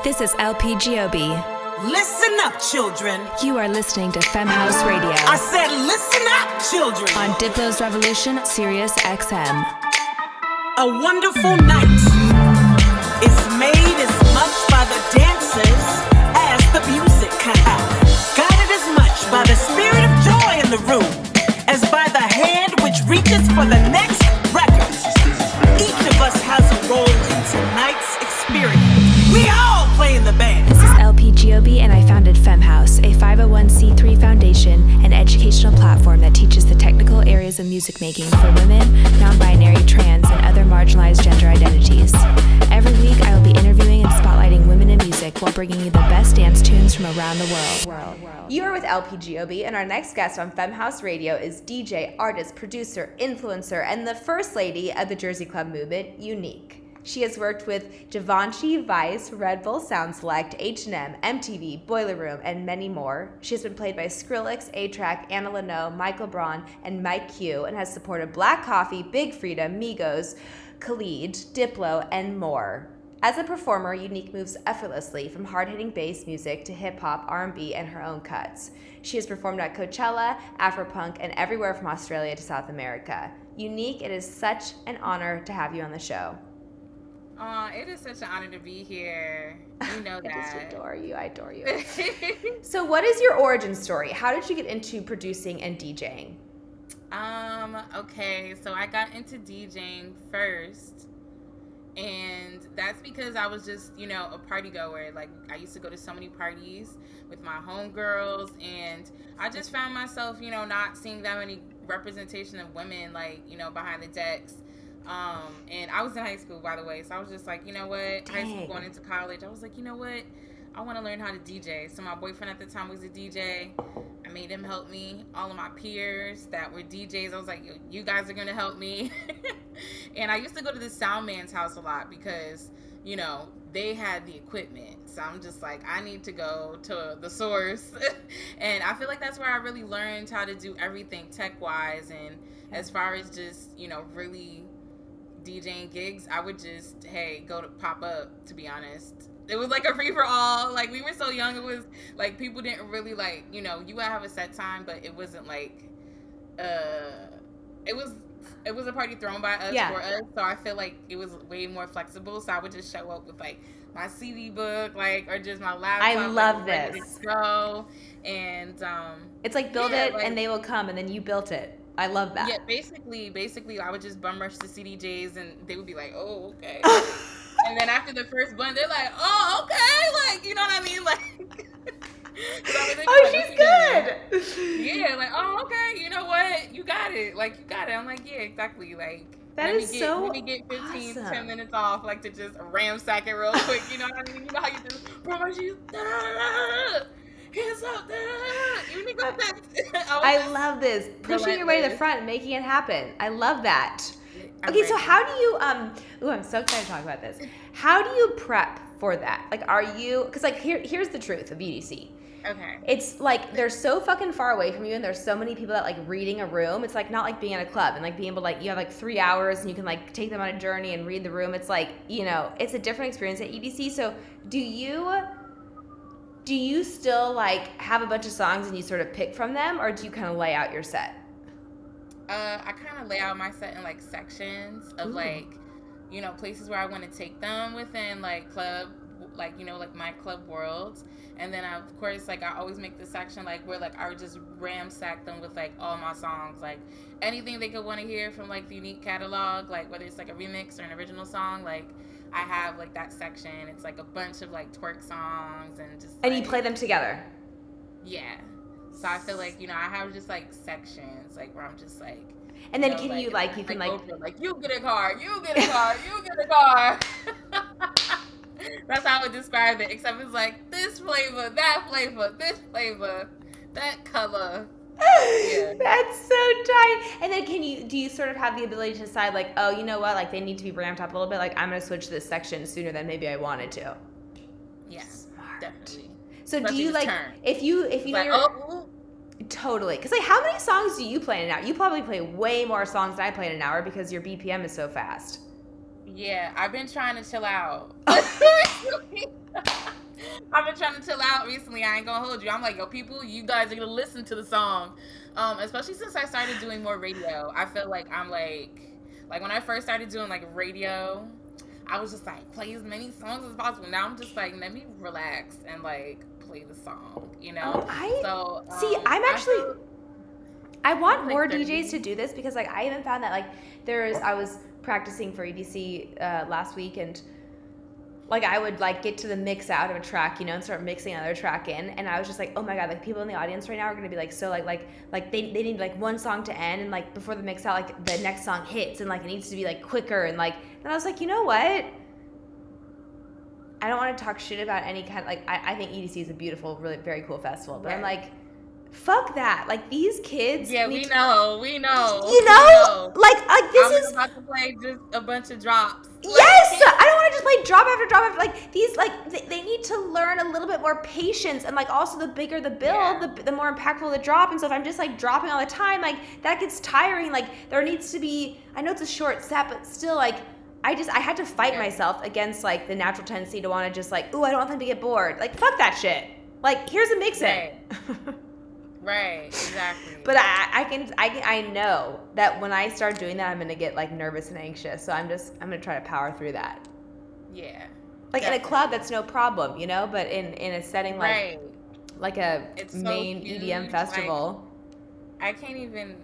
This is LP Giobbi. Listen up, children. You are listening to Femme House Radio. I said listen up, children. On Diplo's Revolution, Sirius XM. A wonderful night is made as much by the dancers as the music. Guided as much by the spirit of joy in the room as by the hand which reaches for the next record. Each of us has a role in tonight's experience. We all play in the band. This is LP Giobbi, and I founded Femme House, a 501c3 foundation and educational platform that teaches the technical areas of music making for women, non-binary, trans, and other marginalized gender identities. Every week, I will be interviewing and spotlighting women in music while bringing you the best dance tunes from around the world. You are with LP Giobbi, and our next guest on Femme House Radio is DJ, artist, producer, influencer, and the first lady of the Jersey Club movement, UNIIQU3. She has worked with Givenchy, Vice, Red Bull, Sound Select, H&M, MTV, Boiler Room, and many more. She has been played by Skrillex, A-Track, Anna Leno, Michael Braun, and Mike Q, and has supported Black Coffee, Big Frida, Migos, Khalid, Diplo, and more. As a performer, UNIIQU3 moves effortlessly from hard-hitting bass music to hip-hop, R&B, and her own cuts. She has performed at Coachella, Afropunk, and everywhere from Australia to South America. UNIIQU3, it is such an honor to have you on the show. It is such an honor to be here. You know that. I just adore you. I adore you. So what is your origin story? How did you get into producing and DJing? Okay, so I got into DJing first, and that's because I was just, a party goer. Like, I used to go to so many parties with my homegirls, and I just found myself, not seeing that many representation of women, like, behind the decks. And I was in high school, by the way, so I was just like, you know what, high school going into college, I was like, you know what, I want to learn how to DJ. So my boyfriend at the time was a DJ. I made him help me. All of my peers that were DJs, I was like, you guys are going to help me. And I used to go to the sound man's house a lot because, they had the equipment. So I'm just like, I need to go to the source. And I feel like that's where I really learned how to do everything tech-wise. And as far as just, really DJing gigs, I would just, go to pop up, to be honest. It was like a free-for-all. Like, we were so young, it was like people didn't really like, you would have a set time, but it wasn't like it was a party thrown by us for us. So I feel like it was way more flexible. So I would just show up with like my CD book, like, or just my laptop. I love this. Let's go. And it's like build it, and they will come, and then you built it. I love that. Yeah, basically, I would just bum rush the CDJs, and they would be like, "Oh, okay." And then after the first bun, they're like, "Oh, okay," like, you know what I mean, like. She's good. Yeah, like, "Oh, okay, you know what? You got it. Like, you got it." I'm like, "Yeah, exactly." Like, let me get 15, awesome. 10 minutes off, like, to just ransack it real quick. You know what I mean? You know how you just brush you. Hands up, I love this. Pushing your way to the front and making it happen. I love that. Okay, so how do you, I'm so excited to talk about this. How do you prep for that? Like, are you, because, like, here's the truth of EDC. Okay. It's like they're so fucking far away from you, and there's so many people that like reading a room. It's like not like being in a club and like being able to, like, you have like 3 hours and you can like take them on a journey and read the room. It's like, it's a different experience at EDC. So do you still like have a bunch of songs and you sort of pick from them, or do you kind of lay out your set? I kind of lay out my set in like sections of like, places where I want to take them within like club, like, like my club worlds. And then of course, like, I always make the section like where like I would just ramsack them with like all my songs, like anything they could want to hear from like the UNIIQU3 catalog, like whether it's like a remix or an original song, like I have like that section. It's like a bunch of like twerk songs and just. And you play them together. Yeah. So I feel like, I have just like sections, like where I'm just like. And then can you like you can like Oprah, like, you get a car, you get a car, you get a car. That's how I would describe it. Except it's like this flavor, that flavor, this flavor, that color. Yeah. That's so tight. And then do you sort of have the ability to decide like, oh, you know what, like they need to be ramped up a little bit, like I'm gonna switch this section sooner than maybe I wanted to. Yeah. Smart. Definitely. So especially do you like turn. if you like, know totally, because like how many songs do you play in an hour? You probably play way more songs than I play in an hour because your BPM is so fast. Yeah, I've been trying to chill out. out recently. I ain't gonna hold you. I'm like, yo, people, you guys are gonna listen to the song. Especially since I started doing more radio. I feel like I'm like when I first started doing like radio, I was just like, play as many songs as possible. Now I'm just like, let me relax and like play the song, you know? I want more DJs to do this because like I even found that like I was practicing for EDC last week, and like I would like get to the mix out of a track, you know, and start mixing another track in, and I was just like, oh my god, like people in the audience right now are gonna be like so like they need like one song to end, and like before the mix out, like the next song hits, and like it needs to be like quicker, and I was like, you know what? I don't want to talk shit about any kind of, like I think EDC is a beautiful, really very cool festival, but right. I'm like, fuck that. Like these kids. Yeah, we know. You know? Like this is about to play just a bunch of drops. Yes! I don't want to just play drop after drop after, like these, like they need to learn a little bit more patience, and like also the bigger the build, the more impactful the drop. And so if I'm just like dropping all the time, like that gets tiring. Like there needs to be, I know it's a short set, but still like I had to fight myself against like the natural tendency to want to just like, ooh, I don't want them to get bored. Like fuck that shit. Like here's a mix in. Right, exactly. But I know that when I start doing that, I'm gonna get like nervous and anxious. So I'm gonna try to power through that. Yeah. Like definitely. In a club, that's no problem, you know. But in a setting like a it's main so EDM festival, I can't even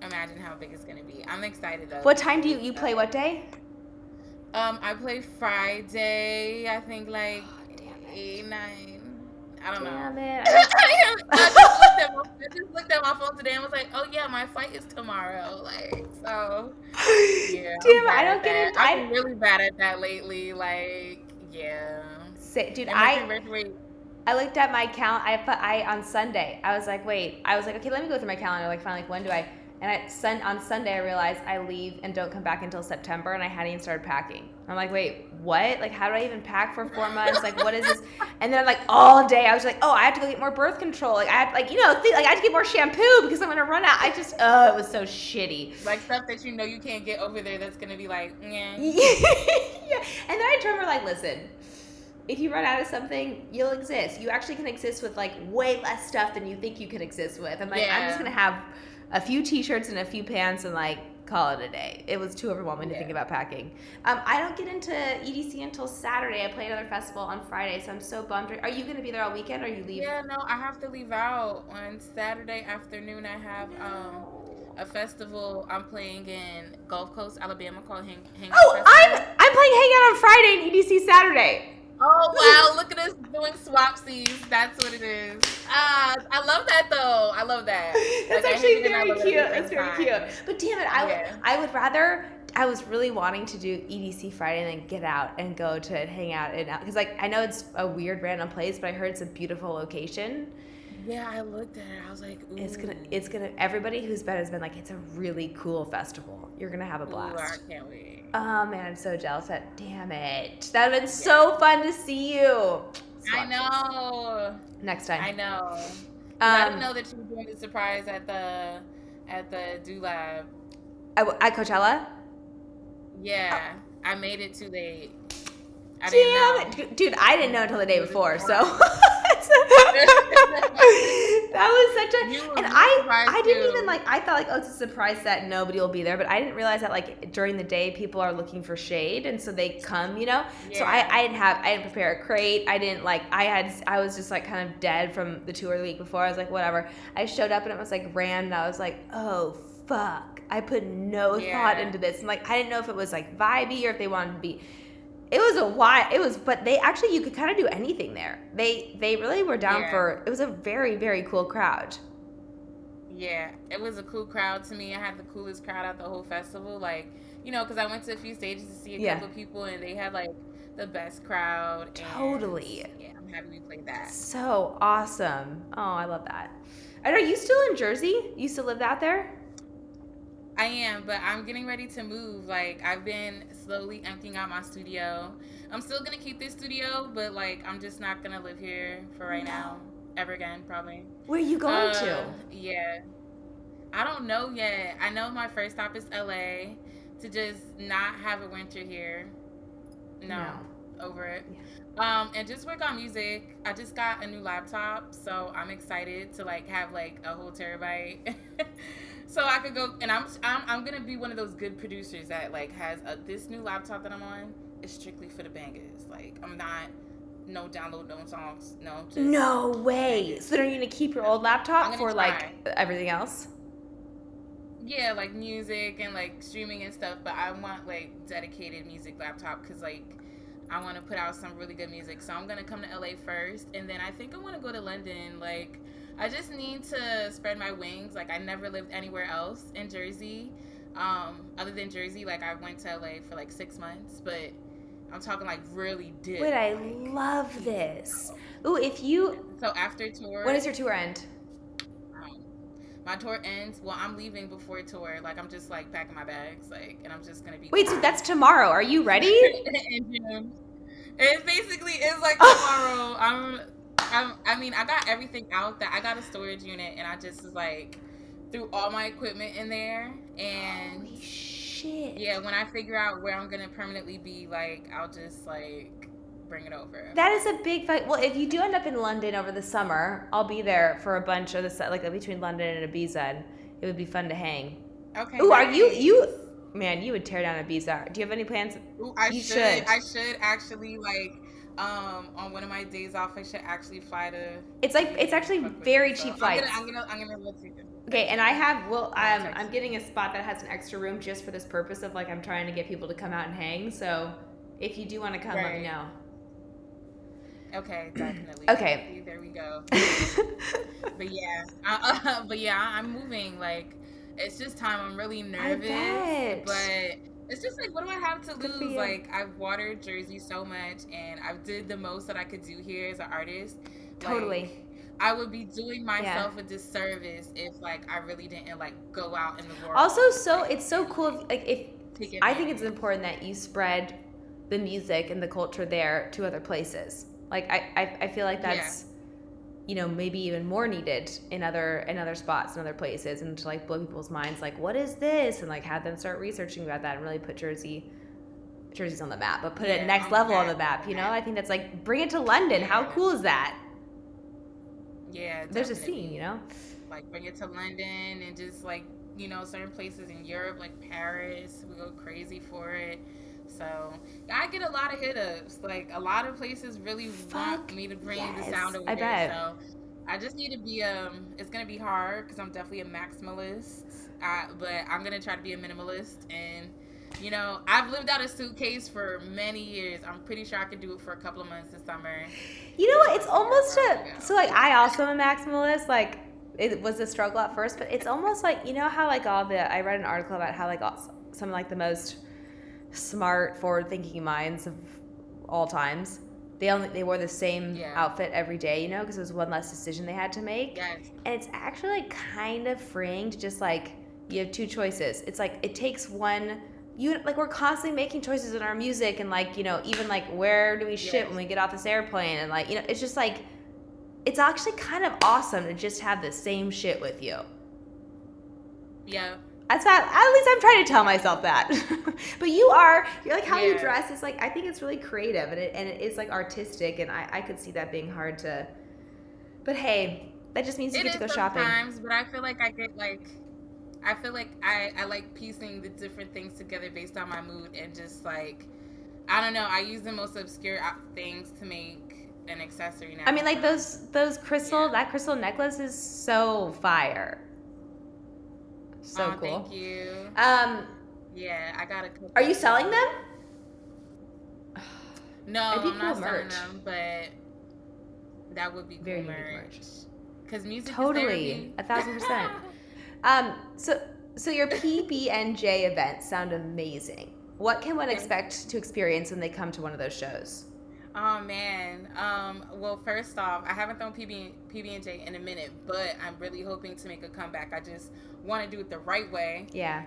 imagine how big it's gonna be. I'm excited though. What time do you play? What day? I play Friday. I think like 8, 9. I don't know. Damn it. I just looked at my phone today and was like, oh yeah, my flight is tomorrow. Like, so yeah. Damn, I don't get it. I've been really bad at that lately. Like, yeah. Dude, I looked at my calendar. On Sunday, I was like, okay, let me go through my calendar. Like, finally, like, when do I? And on Sunday, I realized I leave and don't come back until September, and I hadn't even started packing. I'm like, wait, what? Like, how do I even pack for 4 months? Like, what is this? And then, like, all day, I was like, oh, I have to go get more birth control. Like, I have, like, you know, I have to get more shampoo because I'm gonna run out. It was so shitty. Like stuff that you know you can't get over there. That's gonna be like, yeah. Yeah. And then I told her, like, listen. If you run out of something, you'll exist. You actually can exist with like way less stuff than you think you can exist with. I'm like, I'm just gonna have a few t-shirts and a few pants and like call it a day. It was too overwhelming to think about packing. I don't get into EDC until Saturday. I play another festival on Friday, so I'm so bummed. Are you gonna be there all weekend, or you leave? Yeah, no, I have to leave out on Saturday afternoon. I have a festival I'm playing in Gulf Coast, Alabama called Hangout Festival. I'm playing Hangout on Friday and EDC Saturday. Oh wow, look at us doing swapsies. That's what it is. I love that though. I love that. That's like, actually very cute. That's very cute. But damn it, I would rather, I was really wanting to do EDC Friday and then get out and go to hang out because like I know it's a weird random place, but I heard it's a beautiful location. Yeah, I looked at it. I was like, ooh. It's gonna. Everybody who's been has been like, it's a really cool festival. You're gonna have a blast. Ooh, I can't wait. Oh man, I'm so jealous. Damn it, that would been so fun to see you. I know. Next time. I know. I didn't know that you were doing the surprise at the Do Lab. At Coachella. Yeah, I made it too late. I didn't know. Dude, I didn't know until the day before, so. That was such a, and I didn't even like, I thought like, oh, it's a surprise that nobody will be there, but I didn't realize that like during the day people are looking for shade, and so they come, you know. So I didn't prepare a crate. I didn't like, I was just like kind of dead from the tour the week before. I was like, whatever. I showed up and it was like rammed, and I was like, oh fuck, I put no thought into this, and like I didn't know if it was like vibey or if they wanted to be. But they actually, you could kind of do anything there. They really were down for, it was a very, very cool crowd. Yeah, it was a cool crowd to me. I had the coolest crowd at the whole festival. Like, you know, because I went to a few stages to see a couple of people, and they had like the best crowd. Totally. And, yeah, I'm happy we played that. So awesome. Oh, I love that. And are you still in Jersey? You still live out there? I am, but I'm getting ready to move. Like, I've been slowly emptying out my studio. I'm still going to keep this studio, but, like, I'm just not going to live here for right now. Ever again, probably. Where are you going to? Yeah. I don't know yet. I know my first stop is LA, to just not have a winter here. No. Over it. And just work on music. I just got a new laptop, so I'm excited to like have like a whole terabyte, so I could go. And I'm gonna be one of those good producers that like has this new laptop that I'm on is strictly for the bangers. Like I'm not no download no songs, no. Just No way. bangers. So then are you gonna keep your old laptop I'm for gonna like try. everything else? Yeah, like music and like streaming and stuff. But I want like dedicated music laptop because like I want to put out some really good music. So I'm gonna come to LA first, and then I think I want to go to London. Like I just need to spread my wings. Like I never lived anywhere else in Jersey, other than Jersey. Like I went to LA for like 6 months, but I'm talking like really did. Wait, I like, love this. Ooh, if you, So after tour, when does your tour end? my tour ends. Well, I'm leaving before tour. Like I'm just like packing my bags, like, and I'm just gonna be. Wait, so that's tomorrow. Are you ready? in June. It's basically it's like tomorrow. I mean, I got everything out. That I got a storage unit, and I just was like threw all my equipment in there, and Holy shit. yeah, when I figure out where I'm gonna permanently be, like I'll just like bring it over. That is a big fight. Well, if you do end up in London over the summer, I'll be there for a bunch of the like between London and Ibiza, and it would be fun to hang. Okay. Ooh, are nice. you? Man, you would tear down Ibiza. Do you have any plans? Ooh, You should. I should actually like on one of my days off. I should actually fly to. It's actually fuck with very you. So cheap flights. I'm gonna look to. Okay, and I have I'm Texas. getting a spot that has an extra room just for this purpose of like I'm trying to get people to come out and hang. So if you do want to come, let me Right. know. Okay, definitely. Okay. There we go. But yeah, I'm moving. Like, it's just time. I'm really nervous, bet. but it's just like, what do I have to Good for lose? you. Like, I've watered Jersey so much, and I've did the most that I could do here as an artist. Totally. Like, I would be doing myself a disservice if like I really didn't like go out in the world. Also, it's so cool if Take it I think back. it's important that you spread the music and the culture there to other places. Like I feel like that's maybe even more needed in other spots and other places, and to like blow people's minds like, what is this, and like have them start researching about that and really put Jersey's on the map, but put it next on the level on map, the map. I think that's like, bring it to London. How cool is that? Yeah, There's a definitely. scene, Like bring it to London and just like certain places in Europe like Paris, we go crazy for it. So I get a lot of hit ups. Like a lot of places really want me to bring the sound over I there. bet. So I just need to be it's gonna be hard because I'm definitely a maximalist. But I'm gonna try to be a minimalist, and I've lived out a suitcase for many years. I'm pretty sure I could do it for a couple of months this summer. You know what? It's almost so like I also am a maximalist. Like it was a struggle at first, but it's almost like how like I read an article about how like some of like the most smart, forward-thinking minds of all times, they wore the same outfit every day, because it was one less decision they had to make. Yes. And it's actually like kind of freeing to just like you have two choices. It's like it takes one. We're constantly making choices in our music, and like even like where do we shit when we get off this airplane, and like it's just like it's actually kind of awesome to just have the same shit with you. Yeah. That's not, at least I'm trying to tell myself that. But you're like how you dress is like, I think it's really creative, and it is like artistic, and I could see that being hard to, but hey, that just means you get to go shopping. Sometimes, but I feel like I get like, I like piecing the different things together based on my mood, and just like, I don't know, I use the most obscure things to make an accessory now. I mean, like those crystal, that crystal necklace is so fire. So cool. Thank you. Yeah, I got a couple. Are you selling them? No, It'd be I'm not cool selling merch. them, but that would be cool Very unique merch. Because music Totally, is therapy. 1,000%. So your PBNJ events sound amazing. What can one expect to experience when they come to one of those shows? Oh man. Well, first off, I haven't thrown PB&J in a minute, but I'm really hoping to make a comeback. I just want to do it the right way. Yeah.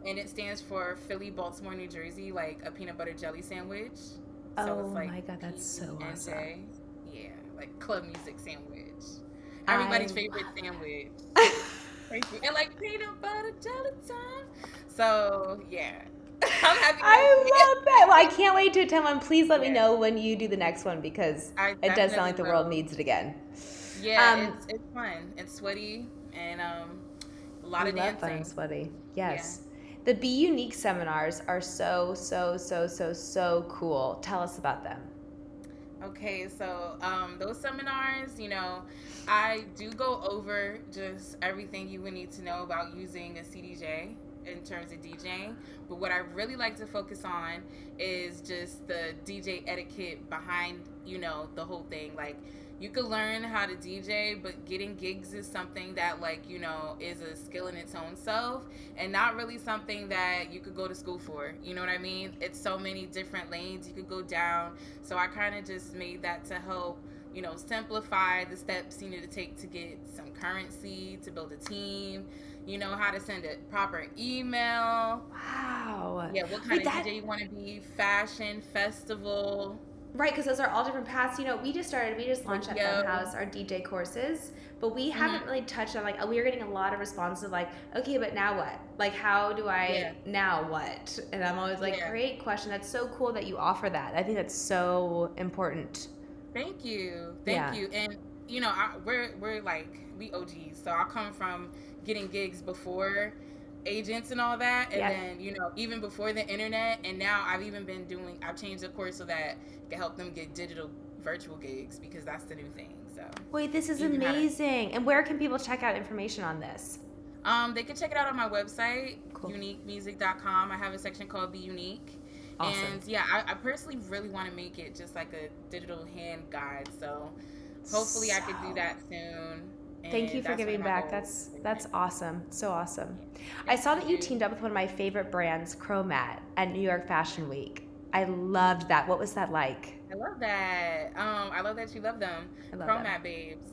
And it stands for Philly, Baltimore, New Jersey, like a peanut butter jelly sandwich. So Oh it's like my God, that's so PB&J. awesome. Yeah, like club music sandwich. Everybody's favorite sandwich. And like peanut butter jelly time. So yeah. I'm happy. I love that. Well, I can't wait to attend one. Please let me know when you do the next one because it does sound like the world needs it again. Yeah, it's fun. It's sweaty and a lot of dancing. Fun and sweaty. Yes. Yeah. The Be UNIIQU seminars are so cool. Tell us about them. Okay, so those seminars, I do go over just everything you would need to know about using a CDJ in terms of DJing. But what I really like to focus on is just the DJ etiquette behind, the whole thing. Like, you could learn how to DJ, but getting gigs is something that, is a skill in its own self and not really something that you could go to school for. You know what I mean? It's so many different lanes you could go down. So I kind of just made that to help, simplify the steps you need to take to get some currency, to build a team, how to send a proper email. Wow. Yeah, what kind of DJ you want to be, fashion, festival. Right, because those are all different paths. We just launched at Femme House our DJ courses, but we haven't really touched on, we were getting a lot of responses of okay, but now what? How do I, now what? And I'm always great question. That's so cool that you offer that. I think that's so important. Thank you. And, we're we OGs, so I come from getting gigs before agents and all that, and then even before the internet, and now I've changed the course so that I can help them get digital virtual gigs because that's the new thing. So wait, this is amazing. And where can people check out information on this? They can check it out on my website, uniquemusic.com. I have a section called Be UNIIQU. Awesome. And I personally really want to make it just like a digital hand guide, so hopefully I could do that soon. Thank you for giving back. That's awesome. So awesome. I saw that you teamed up with one of my favorite brands, Chromat, at New York Fashion Week. I loved that. What was that like? I love that. I love that you love them. Chromat babes.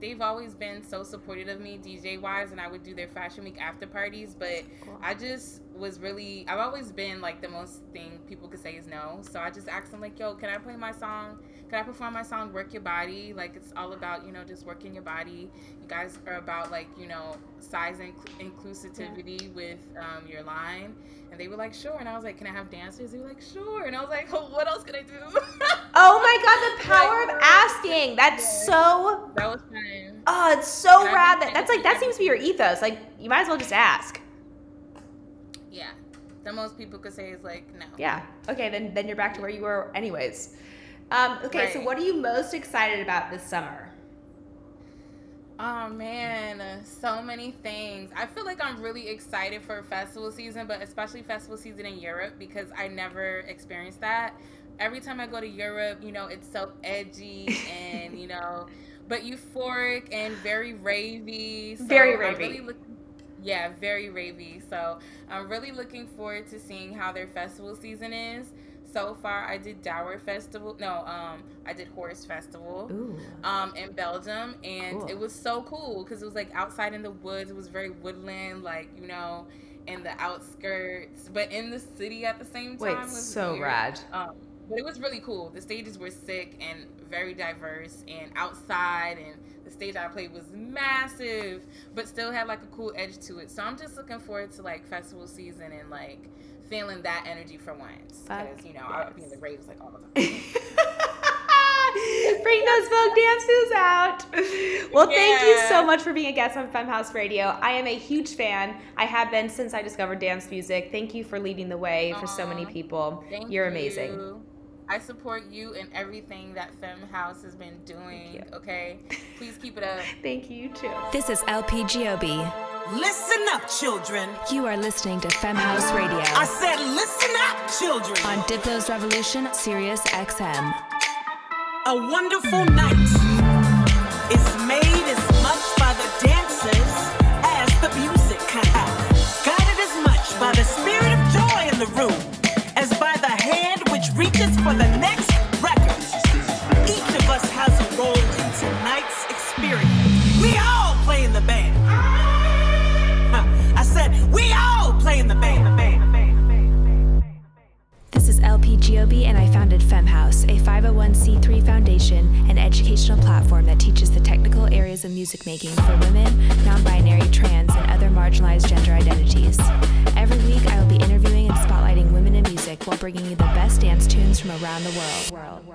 They've always been so supportive of me DJ wise, and I would do their Fashion Week after parties, but cool. I've always been the most thing people could say is no. So I just asked them yo, can I play my song? Can I perform my song, Work Your Body? It's all about, just working your body. You guys are about size and inclusivity with your line. And they were sure. And I was can I have dancers? They were sure. And I was what else can I do? Oh my God, the power of asking. That's so. That was fun. Oh, it's so rad. That seems to be your ethos. You might as well just ask. Yeah. The most people could say is no. Yeah. Okay, then you're back to where you were anyways. Okay, right. So what are you most excited about this summer? Oh man, so many things. I feel I'm really excited for festival season, but especially festival season in Europe because I never experienced that. Every time I go to Europe, it's so edgy and, but euphoric and very ravey. So very ravey. Very ravey. So I'm really looking forward to seeing how their festival season is. So far, I did Dower Festival. No, I did Horse Festival in Belgium, and It was so cool because it was outside in the woods. It was very woodland, in the outskirts, but in the city at the same time. Wait, was so weird. Rad. But it was really cool. The stages were sick and very diverse and outside, and the stage I played was massive, but still had a cool edge to it. So I'm just looking forward to festival season and feeling that energy for once because I'll be in the raves all the time. Bring those folk dance moves out. Well, thank you so much for being a guest on Femme House Radio. I am a huge fan. I have been since I discovered dance music. Thank you for leading the way for so many people. You're amazing. I support you and everything that Femme House has been doing. Okay, please keep it up. Thank you too. This is LP Giobbi. Listen up, children. You are listening to Femme House Radio. I said listen up, children. On Diplo's Revolution, Sirius XM. A wonderful night is made as much by the dancers as the music. Guided as much by the spirit of joy in the room as by the hand which reaches for the next record. Each of us has a role in tonight's experience. We all play in the band. I said, we all play in the band. This is LP Giobbi, and I founded Femme House, a 501c3 UNIIQU3 Foundation, an educational platform that teaches the technical areas of music making for women, non-binary, trans, and other marginalized gender identities. Every week, I will be interviewing and spotlighting women in music while bringing you the best dance tunes from around the world.